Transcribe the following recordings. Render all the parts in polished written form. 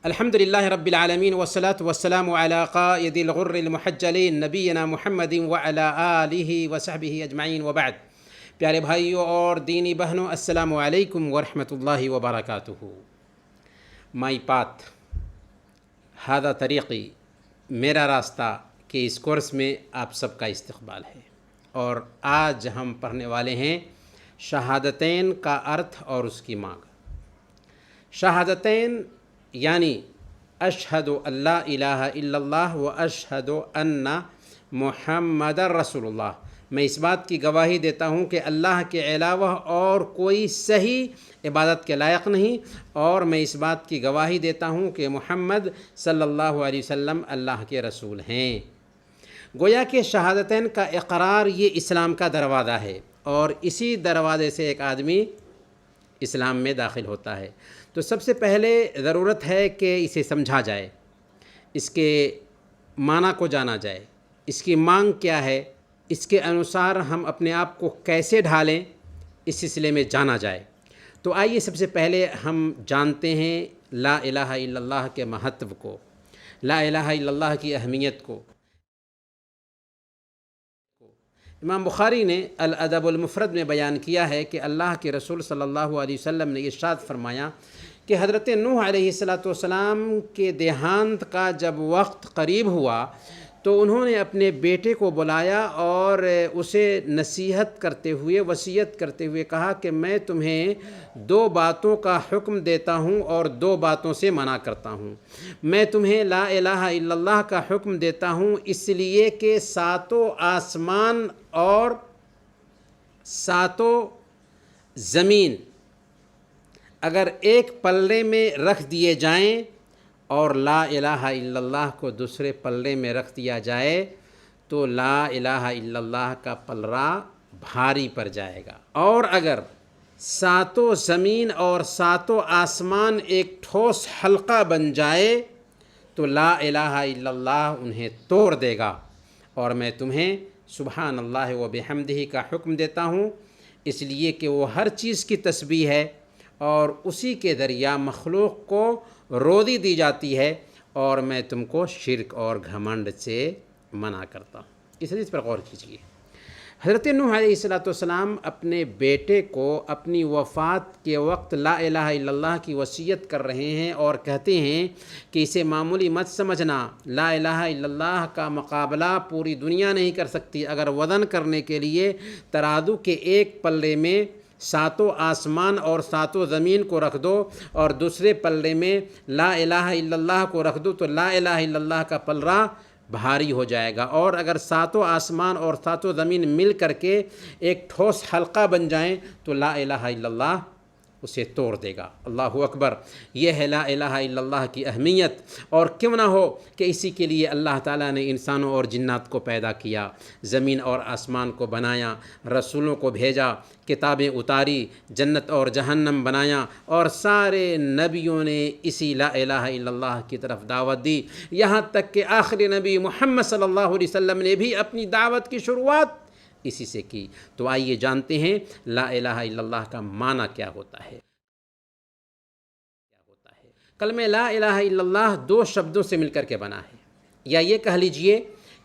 الحمد لله رب العالمين والصلاة والسلام على قائد الغر المحجلين نبينا محمد وعلى آله وصحبه أجمعين وبعد. پیارے بھائیوں اور دینی بہنوں، السلام علیکم ورحمۃ اللہ وبرکاتہ. مائی پاتھ، ہذا طریقی، میرا راستہ کے اس کورس میں آپ سب کا استقبال ہے. اور آج ہم پڑھنے والے ہیں شہادتین کا ارتھ اور اس کی مانگ. شہادتین یعنی اشہد اللہ الہ الا اللہ و اشہد ان محمد رسول اللہ. میں اس بات کی گواہی دیتا ہوں کہ اللہ کے علاوہ اور کوئی صحیح عبادت کے لائق نہیں، اور میں اس بات کی گواہی دیتا ہوں کہ محمد صلی اللہ علیہ وسلم اللہ کے رسول ہیں. گویا کہ شہادتین کا اقرار یہ اسلام کا دروازہ ہے، اور اسی دروازے سے ایک آدمی اسلام میں داخل ہوتا ہے. تو سب سے پہلے ضرورت ہے کہ اسے سمجھا جائے، اس کے معنی کو جانا جائے، اس کی مانگ کیا ہے، اس کے انوسار ہم اپنے آپ کو کیسے ڈھالیں، اس سلسلے میں جانا جائے. تو آئیے سب سے پہلے ہم جانتے ہیں لا الہ الا اللہ کے مہتو کو، لا الہ الا اللہ کی اہمیت کو. امام بخاری نے الادب المفرد میں بیان کیا ہے کہ اللہ کے رسول صلی اللہ علیہ وسلم نے ارشاد فرمایا کہ حضرت نوح علیہ السلام کے دیہانت کا جب وقت قریب ہوا تو انہوں نے اپنے بیٹے کو بلایا اور اسے نصیحت کرتے ہوئے، وصیت کرتے ہوئے کہا کہ میں تمہیں 2 باتوں کا حکم دیتا ہوں اور 2 باتوں سے منع کرتا ہوں. میں تمہیں لا الہ الا اللہ کا حکم دیتا ہوں اس لیے کہ 7 آسمان اور 7 زمین اگر ایک پلڑے میں رکھ دیے جائیں اور لا الہ الا اللہ کو دوسرے پلڑے میں رکھ دیا جائے تو لا الہ الا اللہ کا پلڑا بھاری پڑ جائے گا. اور اگر 7 زمین اور 7 آسمان ایک ٹھوس حلقہ بن جائے تو لا الہ الا اللہ انہیں توڑ دے گا. اور میں تمہیں سبحان اللہ و بحمدہ کا حکم دیتا ہوں اس لیے کہ وہ ہر چیز کی تسبیح ہے اور اسی کے ذریعہ مخلوق کو روزی دی جاتی ہے، اور میں تم کو شرک اور گھمنڈ سے منع کرتا ہوں. اس حدیث پر غور کیجیے. حضرت نوح علیہ السلام اپنے بیٹے کو اپنی وفات کے وقت لا الہ الا اللہ کی وصیت کر رہے ہیں اور کہتے ہیں کہ اسے معمولی مت سمجھنا. لا الہ الا اللہ کا مقابلہ پوری دنیا نہیں کر سکتی. اگر وزن کرنے کے لیے ترازو کے ایک پلڑے میں 7 آسمان اور 7 زمین کو رکھ دو اور دوسرے پلڑے میں لا الہ الا اللہ کو رکھ دو تو لا الہ الا اللہ کا پلڑا بھاری ہو جائے گا. اور اگر 7 آسمان اور 7 زمین مل کر کے ایک ٹھوس حلقہ بن جائیں تو لا الہ الا اللہ اسے توڑ دے گا. اللہ اکبر. یہ ہے لا الہ الا اللہ کی اہمیت. اور کیوں نہ ہو کہ اسی کے لیے اللہ تعالیٰ نے انسانوں اور جنات کو پیدا کیا، زمین اور آسمان کو بنایا، رسولوں کو بھیجا، کتابیں اتاری، جنت اور جہنم بنایا، اور سارے نبیوں نے اسی لا الہ الا اللہ کی طرف دعوت دی. یہاں تک کہ آخری نبی محمد صلی اللہ علیہ وسلم نے بھی اپنی دعوت کی شروعات اسی سے کی. تو آئیے جانتے ہیں لا الہ الا اللہ کا معنی کیا ہوتا ہے. کلمہ لا الہ الا اللہ 2 شبدوں سے مل کر کے بنا ہے، یا یہ کہہ لیجئے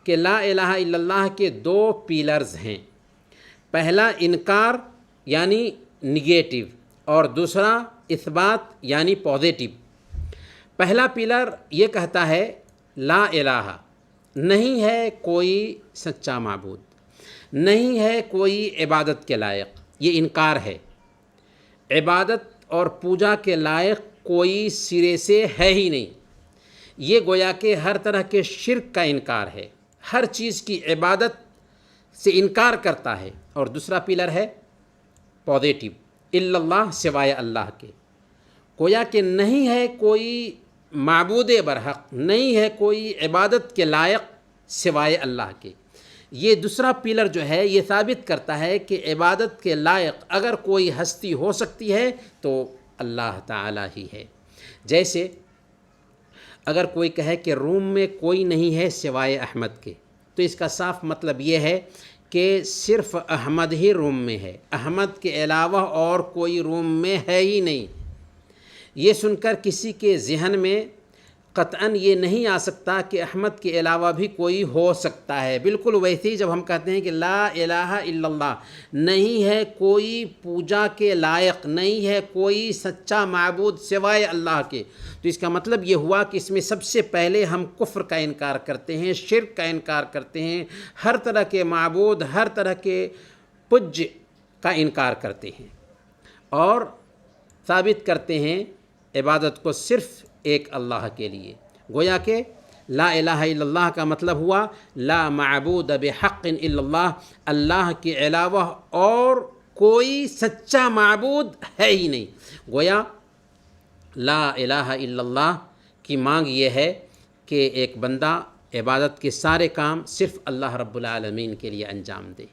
کہ لا الہ الا اللہ کے 2 پیلرز ہیں. پہلا انکار یعنی نگیٹو، اور دوسرا اثبات یعنی پازیٹو. پہلا پیلر یہ کہتا ہے لا الہ، نہیں ہے کوئی سچا معبود، نہیں ہے کوئی عبادت کے لائق. یہ انکار ہے. عبادت اور پوجا کے لائق کوئی سرے سے ہے ہی نہیں. یہ گویا کہ ہر طرح کے شرک کا انکار ہے، ہر چیز کی عبادت سے انکار کرتا ہے. اور دوسرا پیلر ہے پازیٹو، الا اللہ، سوائے اللہ کے. گویا کہ نہیں ہے کوئی معبود برحق، نہیں ہے کوئی عبادت کے لائق سوائے اللہ کے. یہ دوسرا پیلر جو ہے یہ ثابت کرتا ہے کہ عبادت کے لائق اگر کوئی ہستی ہو سکتی ہے تو اللہ تعالیٰ ہی ہے. جیسے اگر کوئی کہے کہ روم میں کوئی نہیں ہے سوائے احمد کے، تو اس کا صاف مطلب یہ ہے کہ صرف احمد ہی روم میں ہے، احمد کے علاوہ اور کوئی روم میں ہے ہی نہیں. یہ سن کر کسی کے ذہن میں قطعاً یہ نہیں آ سکتا کہ احمد کے علاوہ بھی کوئی ہو سکتا ہے۔ بالکل ویسے ہی جب ہم کہتے ہیں کہ لا الہ الا اللہ، نہیں ہے کوئی پوجا کے لائق، نہیں ہے کوئی سچا معبود سوائے اللہ کے، تو اس کا مطلب یہ ہوا کہ اس میں سب سے پہلے ہم کفر کا انکار کرتے ہیں، شرک کا انکار کرتے ہیں، ہر طرح کے معبود، ہر طرح کے پج کا انکار کرتے ہیں، اور ثابت کرتے ہیں عبادت کو صرف ایک اللہ کے لیے۔ گویا کہ لا الہ الا اللہ کا مطلب ہوا لا معبود بحق الا اللہ، اللہ کے علاوہ اور کوئی سچا معبود ہے ہی نہیں۔ گویا لا الہ الا اللہ کی مانگ یہ ہے کہ ایک بندہ عبادت کے سارے کام صرف اللہ رب العالمین کے لیے انجام دے۔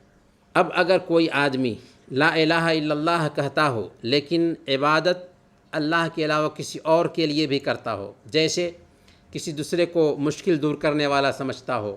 اب اگر کوئی آدمی لا الہ الا اللہ کہتا ہو لیکن عبادت اللہ کے علاوہ کسی اور کے لیے بھی کرتا ہو، جیسے کسی دوسرے کو مشکل دور کرنے والا سمجھتا ہو،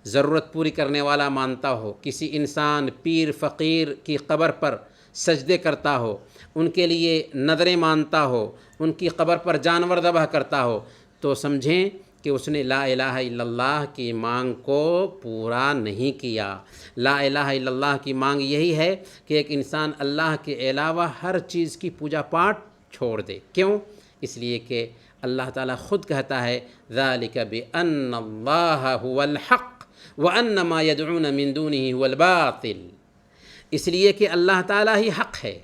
ضرورت پوری کرنے والا مانتا ہو، کسی انسان، پیر، فقیر کی قبر پر سجدے کرتا ہو، ان کے لیے نذریں مانتا ہو، ان کی قبر پر جانور ذبح کرتا ہو، تو سمجھیں کہ اس نے لا الہ الا اللہ کی مانگ کو پورا نہیں کیا۔ لا الہ الا اللہ کی مانگ یہی ہے کہ ایک انسان اللہ کے علاوہ ہر چیز کی پوجا پاٹ چھوڑ دے۔ کیوں؟ اس لیے کہ اللہ تعالیٰ خود کہتا ہے ذالک بأن اللہ هو الحق وأن ما يدعون من دونه هو الباطل، اس لیے کہ اللہ تعالیٰ ہی حق ہے،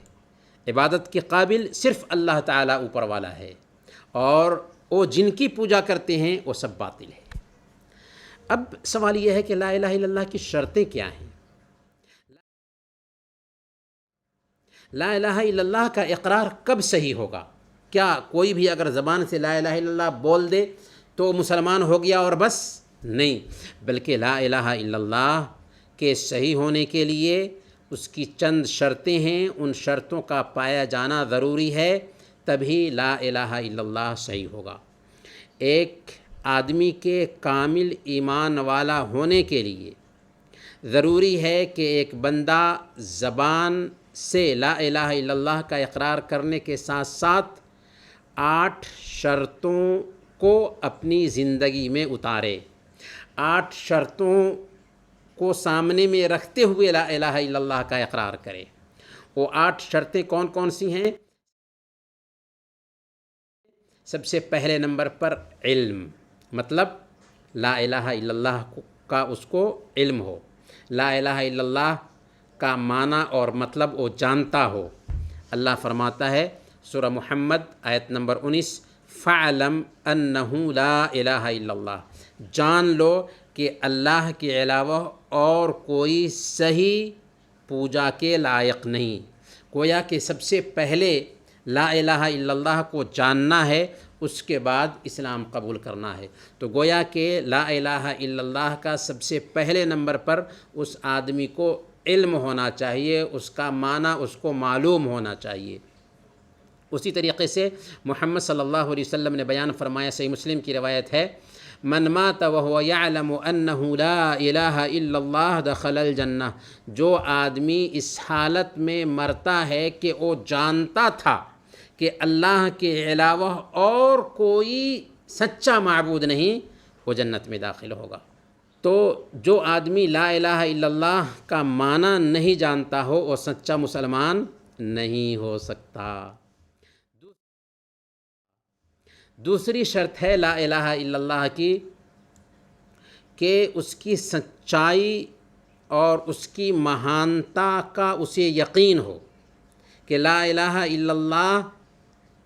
عبادت کے قابل صرف اللہ تعالیٰ اوپر والا ہے، اور وہ جن کی پوجا کرتے ہیں وہ سب باطل ہے۔ اب سوال یہ ہے کہ لا الہ الا اللہ کی شرطیں کیا ہیں؟ لا الہ الا اللہ کا اقرار کب صحیح ہوگا؟ کیا کوئی بھی اگر زبان سے لا الہ الا اللہ بول دے تو مسلمان ہو گیا اور بس؟ نہیں، بلکہ لا الہ الا اللہ کے صحیح ہونے کے لیے اس کی چند شرطیں ہیں، ان شرطوں کا پایا جانا ضروری ہے، تبھی لا الہ الا اللہ صحیح ہوگا۔ ایک آدمی کے کامل ایمان والا ہونے کے لیے ضروری ہے کہ ایک بندہ زبان سے لا الہ الا اللہ کا اقرار کرنے کے ساتھ ساتھ 8 شرطوں کو اپنی زندگی میں اتارے، 8 شرطوں کو سامنے میں رکھتے ہوئے لا الہ الا اللہ کا اقرار کرے۔ وہ 8 شرطیں کون کون سی ہیں؟ سب سے پہلے نمبر پر علم، مطلب لا الہ الا اللہ کا اس کو علم ہو، لا الہ الا اللہ کا معنی اور مطلب وہ جانتا ہو۔ اللہ فرماتا ہے سورہ محمد آیت نمبر 19 فَعْلَمْ أَنَّهُ لَا إِلَهَ إِلَّا اللَّهُ، جان لو کہ اللہ کے علاوہ اور کوئی صحیح پوجا کے لائق نہیں۔ گویا کہ سب سے پہلے لا الہ الا اللہ کو جاننا ہے، اس کے بعد اسلام قبول کرنا ہے۔ تو گویا کہ لا الہ الا اللہ کا سب سے پہلے نمبر پر اس آدمی کو علم ہونا چاہیے، اس کا معنی اس کو معلوم ہونا چاہیے۔ اسی طریقے سے محمد صلی اللہ علیہ وسلم نے بیان فرمایا، صحیح مسلم کی روایت ہے، من مات وهو يعلم انه لا الہ الا اللہ دخل الجنہ، جو آدمی اس حالت میں مرتا ہے کہ وہ جانتا تھا کہ اللہ کے علاوہ اور کوئی سچا معبود نہیں، وہ جنت میں داخل ہوگا۔ تو جو آدمی لا الہ الا اللہ کا معنی نہیں جانتا ہو وہ سچا مسلمان نہیں ہو سکتا۔ دوسری شرط ہے لا الہ الا اللہ کی کہ اس کی سچائی اور اس کی مہانتا کا اسے یقین ہو، کہ لا الہ الا اللہ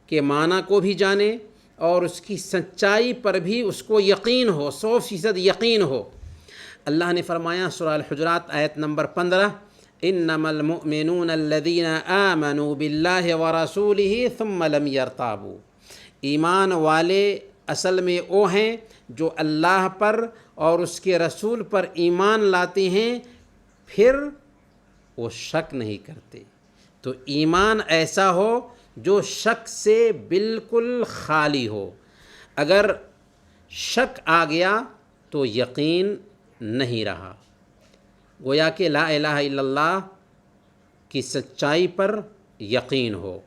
کے معنی کو بھی جانے اور اس کی سچائی پر بھی اس کو یقین ہو، 100% یقین ہو۔ اللہ نے فرمایا سورہ الحجرات آیت نمبر 15 انما المؤمنون الذین آمنوا باللہ ورسولہ ثم لم یرتابوا، ایمان والے اصل میں وہ ہیں جو اللہ پر اور اس کے رسول پر ایمان لاتے ہیں پھر وہ شک نہیں کرتے۔ تو ایمان ایسا ہو جو شک سے بالکل خالی ہو، اگر شک آ گیا تو یقین نہیں رہا۔ گویا کہ لا الہ الا اللہ کی سچائی پر یقین ہو۔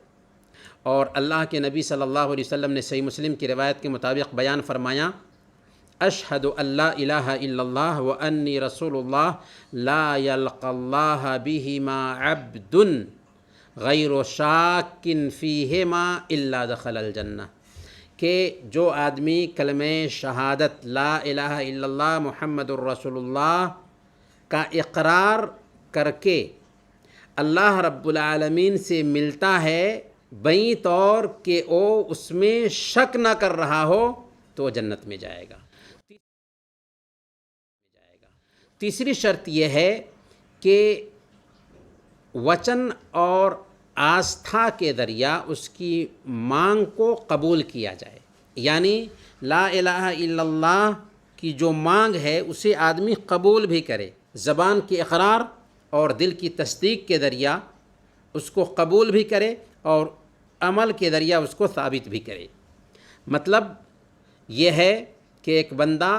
اور اللہ کے نبی صلی اللہ علیہ وسلم نے صحیح مسلم کی روایت کے مطابق بیان فرمایا، اشہد ان لا الہ الا اللہ وانی رسول اللہ لا یلقی اللہ بہما عبد غیر شاک فیہما الا دخل الجنہ، کہ جو آدمی کلمہ شہادت لا الہ الا اللہ محمد الرسول اللہ کا اقرار کر کے اللہ رب العالمین سے ملتا ہے بیں طور کہ وہ اس میں شک نہ کر رہا ہو تو وہ جنت میں جائے گا۔ تیسری شرط یہ ہے کہ وچن اور آستھا کے ذریعہ اس کی مانگ کو قبول کیا جائے، یعنی لا الہ الا اللہ کی جو مانگ ہے اسے آدمی قبول بھی کرے، زبان کے اقرار اور دل کی تصدیق کے ذریعہ اس کو قبول بھی کرے اور عمل کے ذریعہ اس کو ثابت بھی کرے۔ مطلب یہ ہے کہ ایک بندہ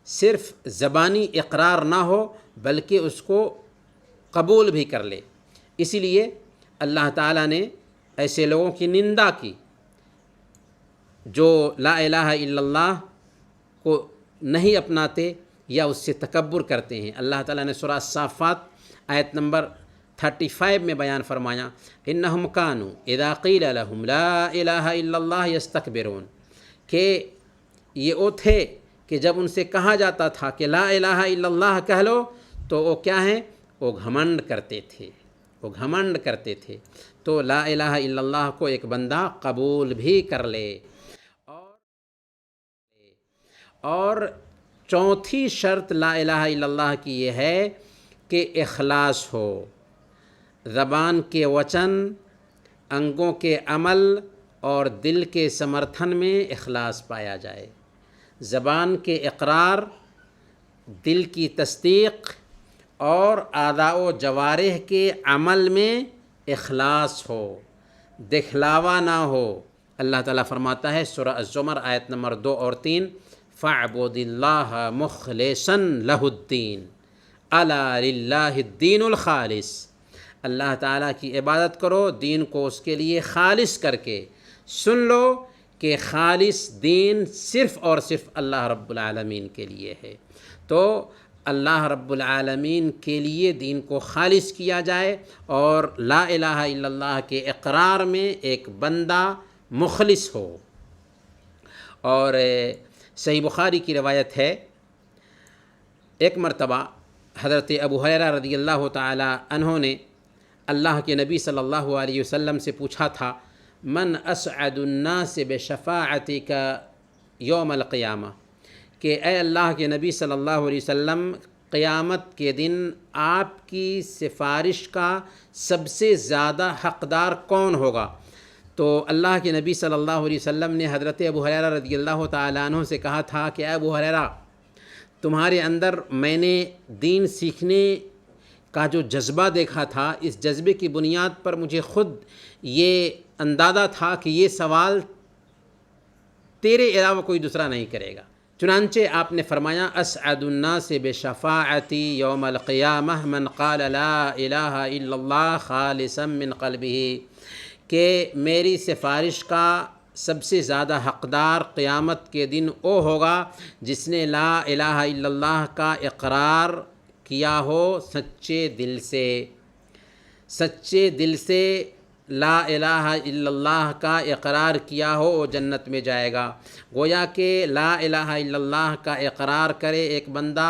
صرف زبانی اقرار نہ ہو بلکہ اس کو قبول بھی کر لے۔ اسی لیے اللہ تعالیٰ نے ایسے لوگوں کی نندا کی جو لا الہ الا اللہ کو نہیں اپناتے یا اس سے تکبر کرتے ہیں۔ اللہ تعالیٰ نے سورہ الصافات آیت نمبر 35 میں بیان فرمایا، انہم کانوا اذا قیل لہم لا الہ الا اللہ یستکبرون، کہ یہ وہ تھے کہ جب ان سے کہا جاتا تھا کہ لا الہ الا اللہ کہہ لو تو وہ کیا ہیں، وہ گھمنڈ کرتے تھے، وہ گھمنڈ کرتے تھے۔ تو لا الہ الا اللہ کو ایک بندہ قبول بھی کر لے۔ اور چوتھی شرط لا الہ الا اللہ کی یہ ہے کہ اخلاص ہو، زبان کے وچن، انگوں کے عمل اور دل کے سمرتھن میں اخلاص پایا جائے، زبان کے اقرار، دل کی تصدیق اور اعضاء و جوارح کے عمل میں اخلاص ہو، دکھلاوا نہ ہو۔ اللہ تعالیٰ فرماتا ہے سورہ الزمر آیت نمبر 2 اور 3، فَاعْبُدِ اللَّهَ مُخْلِصًا لَهُ الدِّينَ أَلَا لِلَّهِ الدِّينُ الْخَالِصُ، اللہ تعالیٰ کی عبادت کرو دین کو اس کے لیے خالص کر کے۔ سن لو کہ خالص دین صرف اور صرف اللہ رب العالمین کے لیے ہے، تو اللہ رب العالمین کے لیے دین کو خالص کیا جائے اور لا الہ الا اللہ کے اقرار میں ایک بندہ مخلص ہو۔ اور صحیح بخاری کی روایت ہے، ایک مرتبہ حضرت ابو ہریرہ رضی اللہ تعالی عنہ نے اللہ کے نبی صلی اللہ علیہ وسلم سے پوچھا تھا، من اسعد الناس بشفاعتک یوم القیامہ، کہ اے اللہ کے نبی صلی اللہ علیہ وسلم قیامت کے دن آپ کی سفارش کا سب سے زیادہ حقدار کون ہوگا؟ تو اللہ کے نبی صلی اللہ علیہ وسلم نے حضرت ابو ہریرہ رضی اللہ تعالیٰ عنہ سے کہا تھا کہ اے ابو ہریرہ، تمہارے اندر میں نے دین سیکھنے کا جو جذبہ دیکھا تھا، اس جذبے کی بنیاد پر مجھے خود یہ اندازہ تھا کہ یہ سوال تیرے علاوہ کوئی دوسرا نہیں کرے گا۔ چنانچہ آپ نے فرمایا، اسعد الناس بشفاعتی یوم القیامہ من قال لا الہ الا اللہ خالصا من قلبہ، کہ میری سفارش کا سب سے زیادہ حقدار قیامت کے دن وہ ہوگا جس نے لا الہ الا اللہ کا اقرار کیا ہو سچے دل سے، سچے دل سے لا الہ الا اللہ کا اقرار کیا ہو وہ جنت میں جائے گا۔ گویا کہ لا الہ الا اللہ کا اقرار کرے ایک بندہ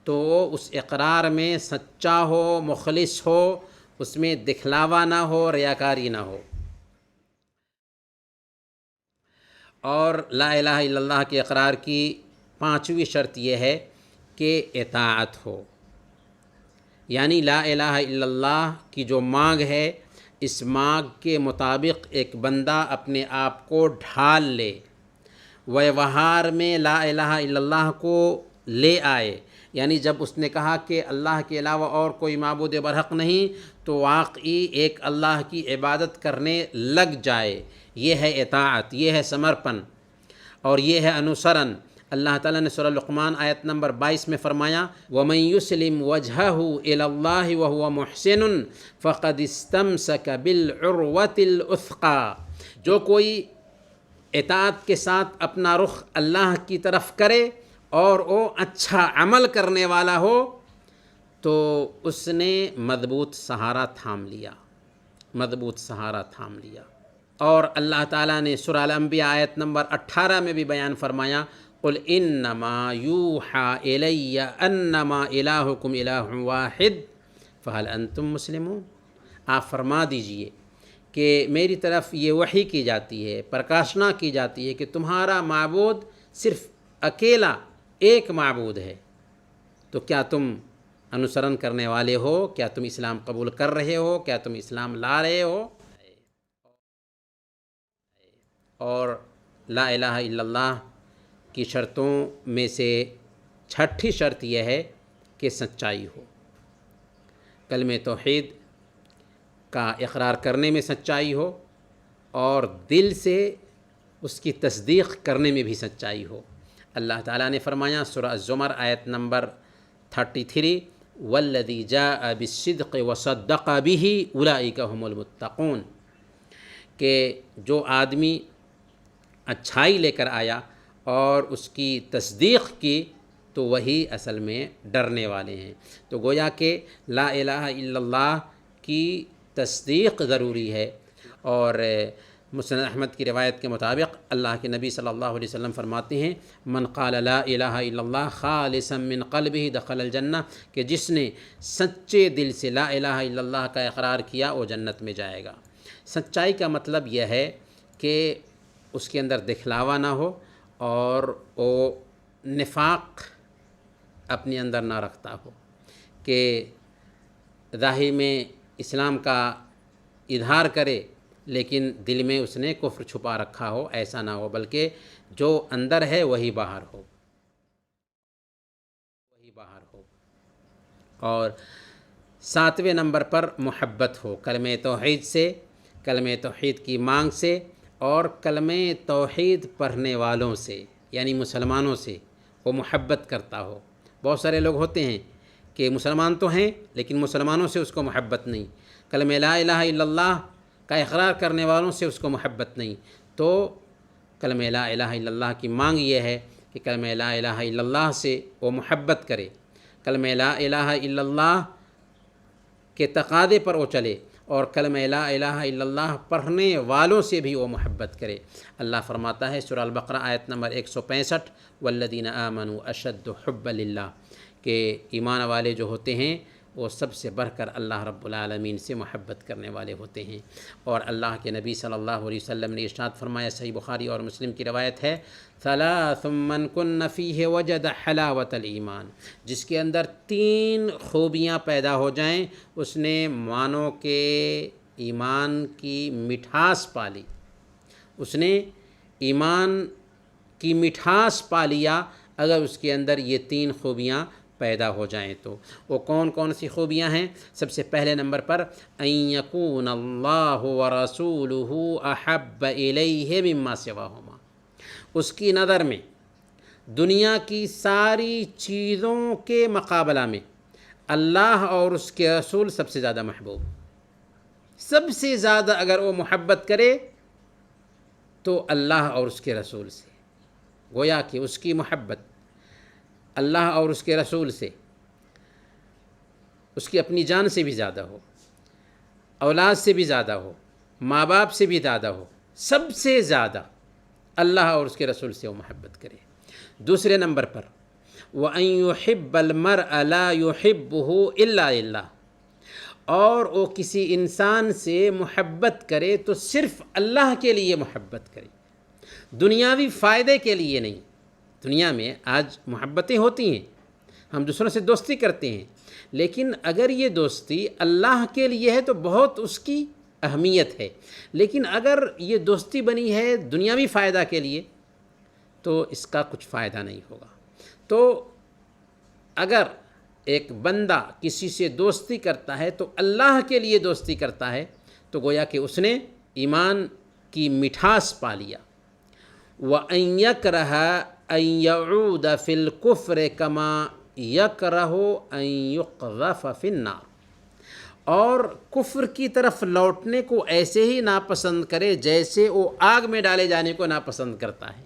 تو وہ اس اقرار میں سچا ہو، مخلص ہو، اس میں دکھلاوا نہ ہو، ریاکاری نہ ہو۔ اور لا الہ الا اللہ کے اقرار کی پانچویں شرط یہ ہے کہ اطاعت ہو، یعنی لا الہ الا اللہ کی جو مانگ ہے اس مانگ کے مطابق ایک بندہ اپنے آپ کو ڈھال لے، ویوہار میں لا الہ الا اللہ کو لے آئے، یعنی جب اس نے کہا کہ اللہ کے علاوہ اور کوئی معبود برحق نہیں تو واقعی ایک اللہ کی عبادت کرنے لگ جائے۔ یہ ہے اطاعت، یہ ہے سمرپن اور یہ ہے انوسرن۔ اللہ تعالیٰ نے سورہ لقمان آیت نمبر 22 میں فرمایا، وَمَن يُسْلِمْ وَجْهَهُ إِلَى اللَّهِ وَهُوَ مُحْسِنٌ فَقَدِ اسْتَمْسَكَ بِالْعُرْوَةِ الْوُثْقَىٰ، جو کوئی اطاعت کے ساتھ اپنا رخ اللہ کی طرف کرے اور وہ اچھا عمل کرنے والا ہو تو اس نے مضبوط سہارا تھام لیا، مضبوط سہارا تھام لیا۔ اور اللہ تعالیٰ نے سورہ الانبیاء آیت نمبر 18 میں بھی بیان فرمایا، قل انما یوحى الی انما الہکم الہ واحد فہل انتم مسلمون۔ آپ فرما دیجئے کہ میری طرف یہ وحی کی جاتی ہے، پرکاشنا کی جاتی ہے کہ تمہارا معبود صرف اکیلا ایک معبود ہے، تو کیا تم انوسرن کرنے والے ہو؟ کیا تم اسلام قبول کر رہے ہو؟ کیا تم اسلام لا رہے ہو؟ اور لا الہ الا اللہ کی شرطوں میں سے چھٹی شرط یہ ہے کہ سچائی ہو، کلمہ توحید کا اقرار کرنے میں سچائی ہو اور دل سے اس کی تصدیق کرنے میں بھی سچائی ہو۔ اللہ تعالیٰ نے فرمایا سورہ الزمر آیت نمبر 33، والذی جاء بالصدق وصدق به اولئک هم المتقون، کہ جو آدمی اچھائی لے کر آیا اور اس کی تصدیق کی تو وہی اصل میں ڈرنے والے ہیں۔ تو گویا کہ لا الہ الا اللہ کی تصدیق ضروری ہے۔ اور مسند احمد کی روایت کے مطابق اللہ کے نبی صلی اللہ علیہ وسلم فرماتے ہیں، من قال لا الہ الا اللہ خالصا من قلبہ دخل الجنہ، کہ جس نے سچے دل سے لا الہ الا اللہ کا اقرار کیا وہ جنت میں جائے گا۔ سچائی کا مطلب یہ ہے کہ اس کے اندر دکھلاوا نہ ہو اور وہ نفاق اپنے اندر نہ رکھتا ہو، کہ ظاہر میں اسلام کا اظہار کرے لیکن دل میں اس نے کفر چھپا رکھا ہو، ایسا نہ ہو، بلکہ جو اندر ہے وہی باہر ہو، وہی باہر ہو۔ اور 7ویں نمبر پر محبت ہو کلمہ توحید سے، کلمہ توحید کی مانگ سے اور کلمہ توحید پڑھنے والوں سے، یعنی مسلمانوں سے وہ محبت کرتا ہو۔ بہت سارے لوگ ہوتے ہیں کہ مسلمان تو ہیں لیکن مسلمانوں سے اس کو محبت نہیں، کلمہ لا الہ الا اللہ کا اقرار کرنے والوں سے اس کو محبت نہیں۔ تو کلمہ لا الہ الا اللہ کی مانگ یہ ہے کہ کلمہ لا الہ الا اللہ سے وہ محبت کرے، کلمہ لا الہ الا اللہ کے تقاضے پر وہ چلے اور کلمہ لا الہ الا اللہ پڑھنے والوں سے بھی وہ محبت کرے۔ اللہ فرماتا ہے سورہ البقرہ آیت نمبر 165، والذین آمنوا اشد حبا للہ، کہ ایمان والے جو ہوتے ہیں وہ سب سے بڑھ کر اللہ رب العالمین سے محبت کرنے والے ہوتے ہیں۔ اور اللہ کے نبی صلی اللہ علیہ وسلم نے ارشاد فرمایا، صحیح بخاری اور مسلم کی روایت ہے، ثلاث من کن فیہ وجد حلاوت الایمان، جس کے اندر 3 خوبیاں پیدا ہو جائیں اس نے مانو کہ ایمان کی مٹھاس پالی، اس نے ایمان کی مٹھاس پا لیا اگر اس کے اندر یہ 3 خوبیاں پیدا ہو جائیں۔ تو وہ کون کون سی خوبیاں ہیں؟ سب سے پہلے نمبر پر ان یکون اللہ ورسولہ احب الیہ مما سواہما، اس کی نظر میں دنیا کی ساری چیزوں کے مقابلہ میں اللہ اور اس کے رسول سب سے زیادہ محبوب، سب سے زیادہ اگر وہ محبت کرے تو اللہ اور اس کے رسول سے، گویا کہ اس کی محبت اللہ اور اس کے رسول سے اس کی اپنی جان سے بھی زیادہ ہو، اولاد سے بھی زیادہ ہو، ماں باپ سے بھی زیادہ ہو، سب سے زیادہ اللہ اور اس کے رسول سے وہ محبت کرے۔ دوسرے نمبر پر وَأَن يُحِبَّ الْمَرْءَ لَا يُحِبُّهُ إِلَّا لِلَّهِ، اور وہ کسی انسان سے محبت کرے تو صرف اللہ کے لیے محبت کرے، دنیاوی فائدے کے لیے نہیں۔ دنیا میں آج محبتیں ہوتی ہیں، ہم دوسروں سے دوستی کرتے ہیں، لیکن اگر یہ دوستی اللہ کے لیے ہے تو بہت اس کی اہمیت ہے، لیکن اگر یہ دوستی بنی ہے دنیاوی فائدہ کے لیے تو اس کا کچھ فائدہ نہیں ہوگا۔ تو اگر ایک بندہ کسی سے دوستی کرتا ہے تو اللہ کے لیے دوستی کرتا ہے تو گویا کہ اس نے ایمان کی مٹھاس پا لیا۔ وَأَن يَكْرَهَ أَن يَعُودَ فِي الْكُفْرِ كَمَا يَكْرَهُ أَن يُقْذَفَ فِي النَّارِ، اور کفر کی طرف لوٹنے کو ایسے ہی ناپسند کرے جیسے وہ آگ میں ڈالے جانے کو ناپسند کرتا ہے۔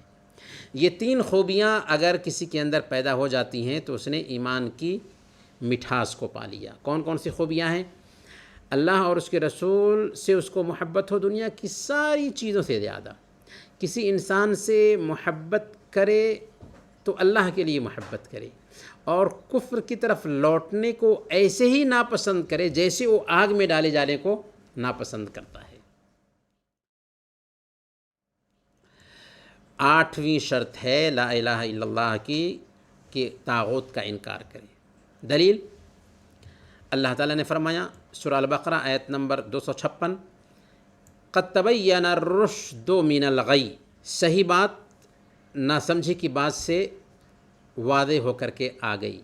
یہ تین خوبیاں اگر کسی کے اندر پیدا ہو جاتی ہیں تو اس نے ایمان کی مٹھاس کو پا لیا۔ کون کون سی خوبیاں ہیں؟ اللہ اور اس کے رسول سے اس کو محبت ہو دنیا کی ساری چیزوں سے زیادہ۔ کسی انسان سے محبت کرے تو اللہ کے لیے محبت کرے، اور کفر کی طرف لوٹنے کو ایسے ہی ناپسند کرے جیسے وہ آگ میں ڈالے جانے کو ناپسند کرتا ہے۔ 8ویں شرط ہے لا الہ الا اللہ کی کہ طاغوت کا انکار کرے۔ دلیل اللہ تعالیٰ نے فرمایا سورہ البقرہ آیت نمبر 256، قد تبین الرشد من الغی، صحیح بات ناسمجھی کی بات سے واضح ہو کر کے آ گئی۔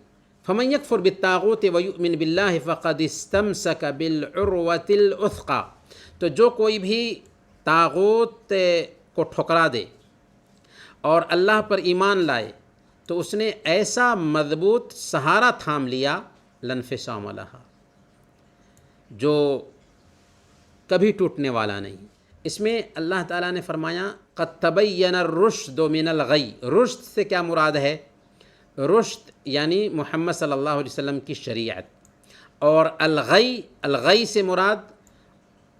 فمن یکفر بالطاغوت ویؤمن باللہ فقد استمسک بالعروۃ الوثقی، تو جو کوئی بھی طاغوت کو ٹھکرا دے اور اللہ پر ایمان لائے تو اس نے ایسا مضبوط سہارا تھام لیا لانفصام لہا، جو کبھی ٹوٹنے والا نہیں۔ اس میں اللہ تعالیٰ نے فرمایا قد تبین الرشد من الغی، رشد سے کیا مراد ہے؟ رشد یعنی محمد صلی اللہ علیہ وسلم کی شریعت، اور الغی سے مراد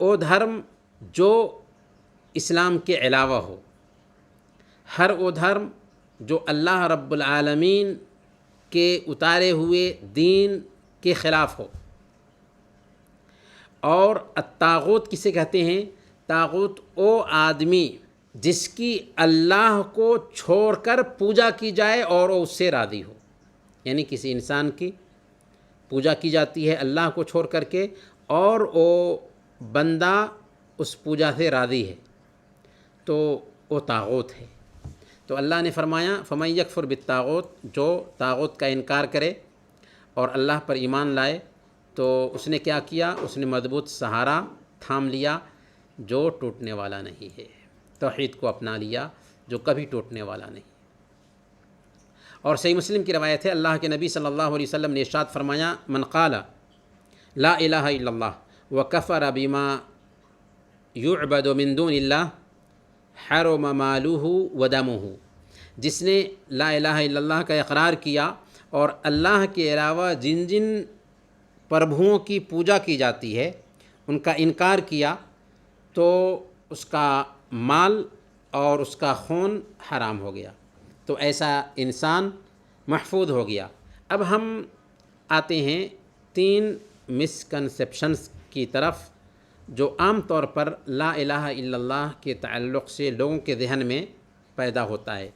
وہ دھرم جو اسلام کے علاوہ ہو، ہر وہ دھرم جو اللہ رب العالمین کے اتارے ہوئے دین کے خلاف ہو۔ اور الطاغوت کسے کہتے ہیں؟ طاغوت وہ آدمی جس کی اللہ کو چھوڑ کر پوجا کی جائے اور وہ اس سے راضی ہو، یعنی کسی انسان کی پوجا کی جاتی ہے اللہ کو چھوڑ کر کے اور وہ بندہ اس پوجا سے راضی ہے، تو وہ طاغوت ہے۔ تو اللہ نے فرمایا فمن یکفر بالطاغوت، جو طاغوت کا انکار کرے اور اللہ پر ایمان لائے تو اس نے کیا کیا؟ اس نے مضبوط سہارا تھام لیا جو ٹوٹنے والا نہیں ہے، توحید کو اپنا لیا جو کبھی ٹوٹنے والا نہیں۔ اور صحیح مسلم کی روایت ہے، اللہ کے نبی صلی اللہ علیہ وسلم نے ارشاد فرمایا من قال لا الہ الا اللہ وکفر بما یعبد من دون اللہ حرم مالہ ودمہ، جس نے لا الہ الا اللہ کا اقرار کیا اور اللہ کے علاوہ جن جن پربھوؤں کی پوجا کی جاتی ہے ان کا انکار کیا تو اس کا مال اور اس کا خون حرام ہو گیا، تو ایسا انسان محفوظ ہو گیا۔ اب ہم آتے ہیں 3 مسکنسیپشنز کی طرف جو عام طور پر لا الہ الا اللہ کے تعلق سے لوگوں کے ذہن میں پیدا ہوتا ہے۔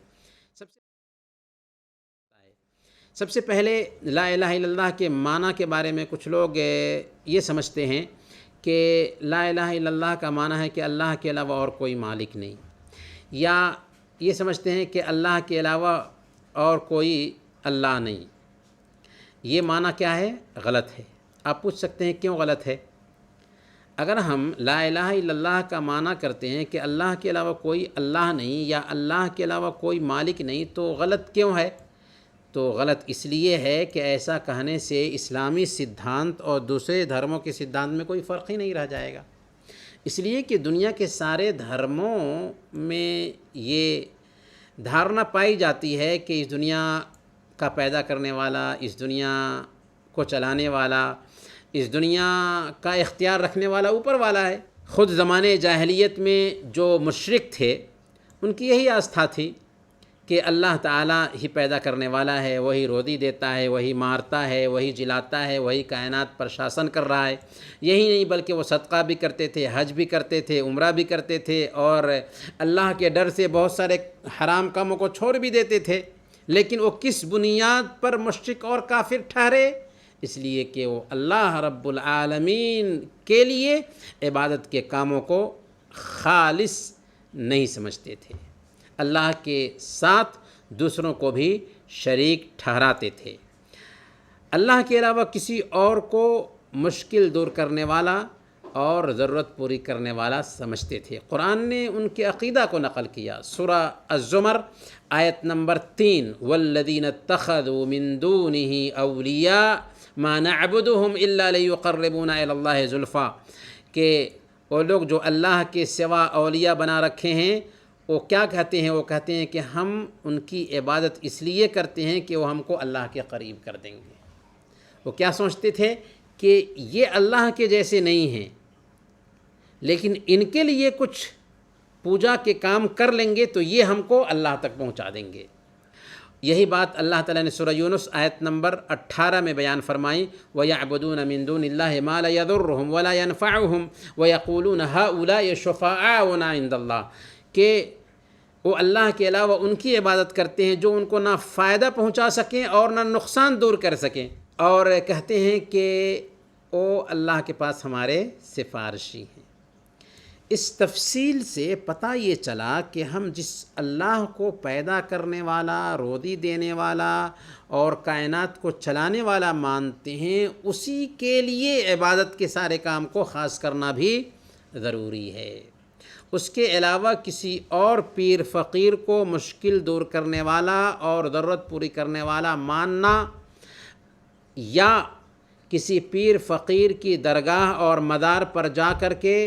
سب سے پہلے لا الہ الا اللہ کے معنی کے بارے میں کچھ لوگ یہ سمجھتے ہیں کہ لا الہ الا اللہ کا معنی ہے کہ اللہ کے علاوہ اور کوئی مالک نہیں، یا یہ سمجھتے ہیں کہ اللہ کے علاوہ اور کوئی اللہ نہیں۔ یہ معنی کیا ہے؟ غلط ہے۔ آپ پوچھ سکتے ہیں کیوں غلط ہے؟ اگر ہم لا الہ الا اللہ کا معنی کرتے ہیں کہ اللہ کے علاوہ کوئی اللہ نہیں یا اللہ کے علاوہ کوئی مالک نہیں تو غلط کیوں ہے؟ تو غلط اس لیے ہے کہ ایسا کہنے سے اسلامی سدھانت اور دوسرے دھرموں کے سدھانت میں کوئی فرق ہی نہیں رہ جائے گا، اس لیے کہ دنیا کے سارے دھرموں میں یہ دھارنا پائی جاتی ہے کہ اس دنیا کا پیدا کرنے والا، اس دنیا کو چلانے والا، اس دنیا کا اختیار رکھنے والا اوپر والا ہے۔ خود زمانے جاہلیت میں جو مشرک تھے ان کی یہی آستھا تھی کہ اللہ تعالیٰ ہی پیدا کرنے والا ہے، وہی روزی دیتا ہے، وہی مارتا ہے، وہی جلاتا ہے، وہی کائنات پر شاسن کر رہا ہے۔ یہی نہیں بلکہ وہ صدقہ بھی کرتے تھے، حج بھی کرتے تھے، عمرہ بھی کرتے تھے، اور اللہ کے ڈر سے بہت سارے حرام کاموں کو چھوڑ بھی دیتے تھے۔ لیکن وہ کس بنیاد پر مشرک اور کافر ٹھہرے؟ اس لیے کہ وہ اللہ رب العالمین کے لیے عبادت کے کاموں کو خالص نہیں سمجھتے تھے، اللہ کے ساتھ دوسروں کو بھی شریک ٹھہراتے تھے، اللہ کے علاوہ کسی اور کو مشکل دور کرنے والا اور ضرورت پوری کرنے والا سمجھتے تھے۔ قرآن نے ان کے عقیدہ کو نقل کیا، سورہ الزمر آیت نمبر 3، والذین اتخذوا من دونہ اولیاء ما نعبدهم الا لیقربونا الی اللہ زلفا، کہ وہ لوگ جو اللہ کے سوا اولیاء بنا رکھے ہیں وہ کیا کہتے ہیں؟ وہ کہتے ہیں کہ ہم ان کی عبادت اس لیے کرتے ہیں کہ وہ ہم کو اللہ کے قریب کر دیں گے۔ وہ کیا سوچتے تھے کہ یہ اللہ کے جیسے نہیں ہیں، لیکن ان کے لیے کچھ پوجا کے کام کر لیں گے تو یہ ہم کو اللہ تک پہنچا دیں گے۔ یہی بات اللہ تعالیٰ نے سورہ یونس آیت نمبر 18 میں بیان فرمائی، وَيَعْبُدُونَ مِن دُونِ اللَّهِ مَا لَا يَضُرُّهُمْ وَلَا يَنفَعُهُمْ وَيَقُولُونَ هَؤُلَاءِ شُفَعَاؤُنَا عِندَ اللَّهِ، کہ وہ اللہ کے علاوہ ان کی عبادت کرتے ہیں جو ان کو نہ فائدہ پہنچا سکیں اور نہ نقصان دور کر سکیں، اور کہتے ہیں کہ وہ اللہ کے پاس ہمارے سفارشی ہیں۔ اس تفصیل سے پتہ یہ چلا کہ ہم جس اللہ کو پیدا کرنے والا، روزی دینے والا اور کائنات کو چلانے والا مانتے ہیں، اسی کے لیے عبادت کے سارے کام کو خاص کرنا بھی ضروری ہے۔ اس کے علاوہ کسی اور پیر فقیر کو مشکل دور کرنے والا اور ضرورت پوری کرنے والا ماننا، یا کسی پیر فقیر کی درگاہ اور مدار پر جا کر کے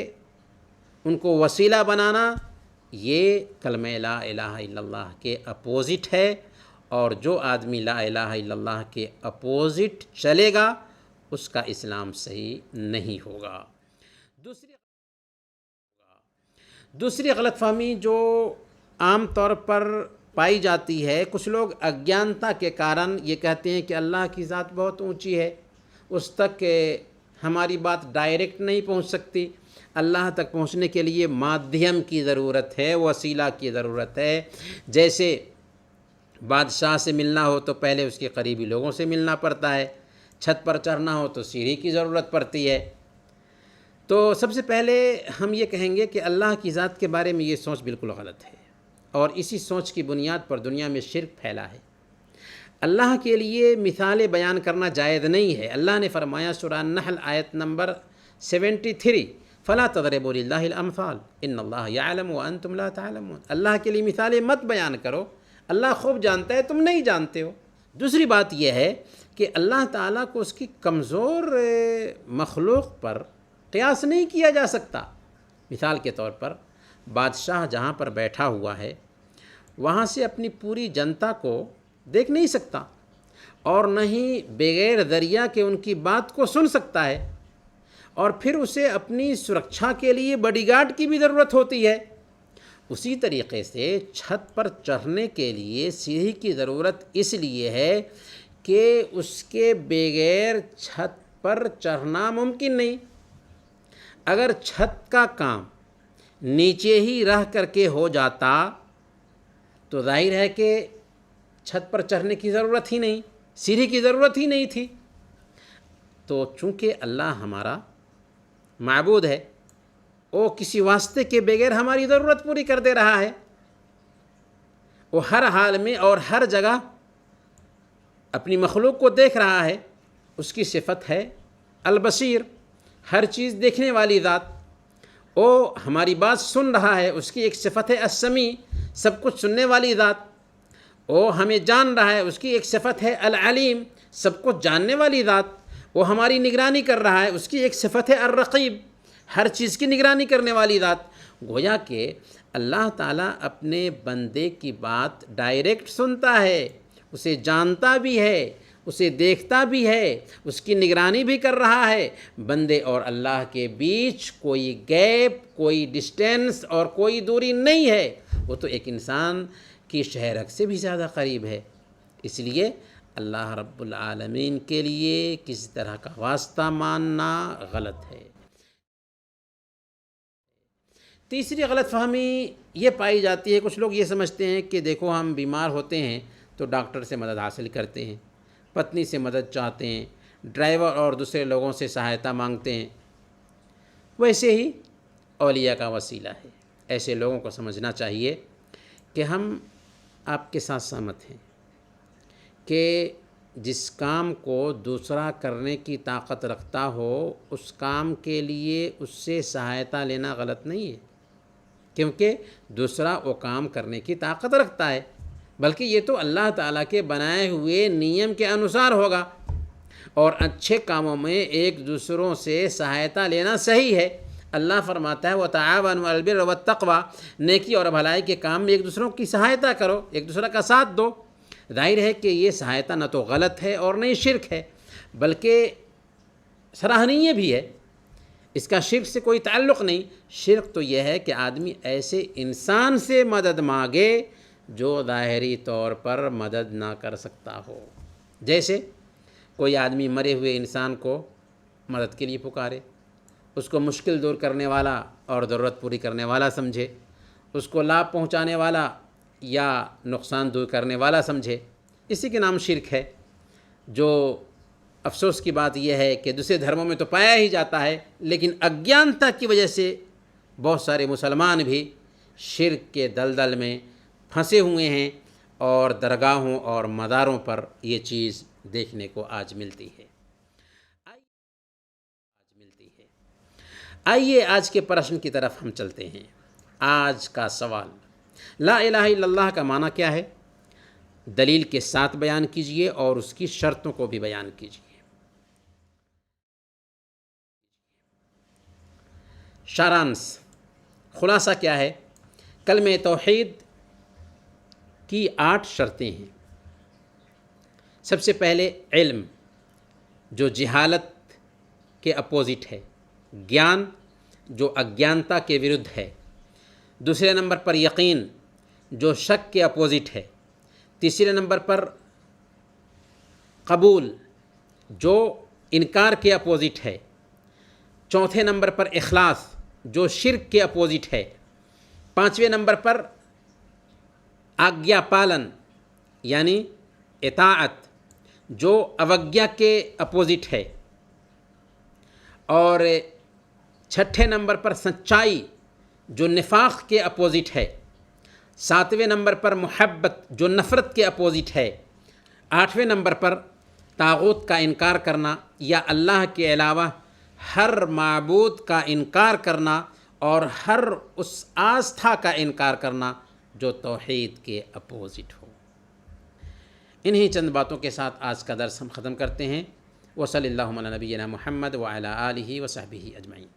ان کو وسیلہ بنانا، یہ کلمہ لا الہ الا اللہ کے اپوزٹ ہے، اور جو آدمی لا الہ الا اللہ کے اپوزٹ چلے گا اس کا اسلام صحیح نہیں ہوگا۔ دوسری غلط فہمی جو عام طور پر پائی جاتی ہے، کچھ لوگ اگیانتا کے کارن یہ کہتے ہیں کہ اللہ کی ذات بہت اونچی ہے، اس تک ہماری بات ڈائریکٹ نہیں پہنچ سکتی، اللہ تک پہنچنے کے لیے مادھیم کی ضرورت ہے، وسیلہ کی ضرورت ہے۔ جیسے بادشاہ سے ملنا ہو تو پہلے اس کے قریبی لوگوں سے ملنا پڑتا ہے، چھت پر چڑھنا ہو تو سیڑھی کی ضرورت پڑتی ہے۔ تو سب سے پہلے ہم یہ کہیں گے کہ اللہ کی ذات کے بارے میں یہ سوچ بالکل غلط ہے، اور اسی سوچ کی بنیاد پر دنیا میں شرک پھیلا ہے۔ اللہ کے لیے مثالیں بیان کرنا جائز نہیں ہے۔ اللہ نے فرمایا سورہ النحل آیت نمبر 73، فَلَا تَضْرِبُوا لِلَّهِ الْأَمْثَالَ إِنَّ اللَّهَ يَعْلَمُ وَأَنْتُمْ لَا تَعْلَمُونَ، اللہ کے لیے مثالیں مت بیان کرو، اللہ خوب جانتا ہے، تم نہیں جانتے ہو۔ دوسری بات یہ ہے کہ اللہ تعالیٰ کو اس کی کمزور مخلوق پر قیاس نہیں کیا جا سکتا۔ مثال کے طور پر بادشاہ جہاں پر بیٹھا ہوا ہے وہاں سے اپنی پوری جنتا کو دیکھ نہیں سکتا، اور نہ ہی بغیر ذریعہ کے ان کی بات کو سن سکتا ہے، اور پھر اسے اپنی سرکشا کے لیے باڈی گارڈ کی بھی ضرورت ہوتی ہے۔ اسی طریقے سے چھت پر چڑھنے کے لیے سیڑھی کی ضرورت اس لیے ہے کہ اس کے بغیر چھت پر چڑھنا ممکن نہیں۔ اگر چھت کا کام نیچے ہی رہ کر کے ہو جاتا تو ظاہر ہے کہ چھت پر چڑھنے کی ضرورت ہی نہیں، سیڑھی کی ضرورت ہی نہیں تھی۔ تو چونکہ اللہ ہمارا معبود ہے، وہ کسی واسطے کے بغیر ہماری ضرورت پوری کر دے رہا ہے، وہ ہر حال میں اور ہر جگہ اپنی مخلوق کو دیکھ رہا ہے۔ اس کی صفت ہے البصیر، ہر چیز دیکھنے والی ذات، وہ ہماری بات سن رہا ہے۔ اس کی ایک صفت ہے السمیع، سب کچھ سننے والی ذات، وہ ہمیں جان رہا ہے۔ اس کی ایک صفت ہے العلیم، سب کچھ جاننے والی ذات، وہ ہماری نگرانی کر رہا ہے۔ اس کی ایک صفت ہے الرقیب، ہر چیز کی نگرانی کرنے والی ذات۔ گویا کہ اللہ تعالیٰ اپنے بندے کی بات ڈائریکٹ سنتا ہے، اسے جانتا بھی ہے، اسے دیکھتا بھی ہے، اس کی نگرانی بھی کر رہا ہے۔ بندے اور اللہ کے بیچ کوئی گیپ، کوئی ڈسٹینس اور کوئی دوری نہیں ہے، وہ تو ایک انسان کی شہرک سے بھی زیادہ قریب ہے۔ اس لیے اللہ رب العالمین کے لیے کسی طرح کا واسطہ ماننا غلط ہے۔ تیسری غلط فہمی یہ پائی جاتی ہے، کچھ لوگ یہ سمجھتے ہیں کہ دیکھو ہم بیمار ہوتے ہیں تو ڈاکٹر سے مدد حاصل کرتے ہیں، پتنی سے مدد چاہتے ہیں، ڈرائیور اور دوسرے لوگوں سے سہایتا مانگتے ہیں، ویسے ہی اولیاء کا وسیلہ ہے۔ ایسے لوگوں کو سمجھنا چاہیے کہ ہم آپ کے ساتھ سہمت ہیں کہ جس کام کو دوسرا کرنے کی طاقت رکھتا ہو اس کام کے لیے اس سے سہایتا لینا غلط نہیں ہے، کیونکہ دوسرا وہ کام کرنے کی طاقت رکھتا ہے، بلکہ یہ تو اللہ تعالیٰ کے بنائے ہوئے نیم کے انوسار ہوگا۔ اور اچھے کاموں میں ایک دوسروں سے سہایتا لینا صحیح ہے۔ اللہ فرماتا ہے وَتَعَاوَنُوا عَلَى الْبِرِّ وَالتَّقْوَىٰ، نیکی اور بھلائی کے کام میں ایک دوسروں کی سہایتا کرو، ایک دوسرے کا ساتھ دو۔ ظاہر ہے کہ یہ سہایتا نہ تو غلط ہے اور نہ ہی شرک ہے، بلکہ سراہنیہ بھی ہے، اس کا شرک سے کوئی تعلق نہیں۔ شرک تو یہ ہے کہ آدمی ایسے انسان سے مدد مانگے جو ظاہری طور پر مدد نہ کر سکتا ہو، جیسے کوئی آدمی مرے ہوئے انسان کو مدد کے لیے پکارے، اس کو مشکل دور کرنے والا اور ضرورت پوری کرنے والا سمجھے، اس کو لابھ پہنچانے والا یا نقصان دور کرنے والا سمجھے، اسی کے نام شرک ہے۔ جو افسوس کی بات یہ ہے کہ دوسرے دھرموں میں تو پایا ہی جاتا ہے، لیکن اگیانتا کی وجہ سے بہت سارے مسلمان بھی شرک کے دلدل میں پھنسے ہوئے ہیں، اور درگاہوں اور مزاروں پر یہ چیز دیکھنے کو آج ملتی ہے۔ آئیے آج کے پرشن کی طرف ہم چلتے ہیں۔ آج کا سوال، لا الہ الا اللہ کا معنی کیا ہے؟ دلیل کے ساتھ بیان کیجئے اور اس کی شرطوں کو بھی بیان کیجئے۔ سارانش، خلاصہ کیا ہے؟ کلمہ توحید کی 8 شرطیں ہیں۔ سب سے پہلے علم، جو جہالت کے اپوزٹ ہے، گیان جو اگیانتا کے ورد ہے۔ دوسرے نمبر پر یقین، جو شک کے اپوزٹ ہے۔ تیسرے نمبر پر قبول، جو انکار کے اپوزٹ ہے۔ چوتھے نمبر پر اخلاص، جو شرک کے اپوزٹ ہے۔ پانچویں نمبر پر آگیا پالن یعنی اطاعت، جو اوگیا کے اپوزٹ ہے۔ اور چھٹے نمبر پر سچائی، جو نفاق کے اپوزٹ ہے۔ ساتویں نمبر پر محبت، جو نفرت کے اپوزٹ ہے۔ آٹھویں نمبر پر طاغوت کا انکار کرنا یا اللہ کے علاوہ ہر معبود کا انکار کرنا اور ہر اس آستھا کا انکار کرنا جو توحید کے اپوزٹ ہو۔ انہی چند باتوں کے ساتھ آج کا درس ہم ختم کرتے ہیں۔ وصلی اللہ علی نبینا محمد وعلی آلہ وصحبہ اجمعین۔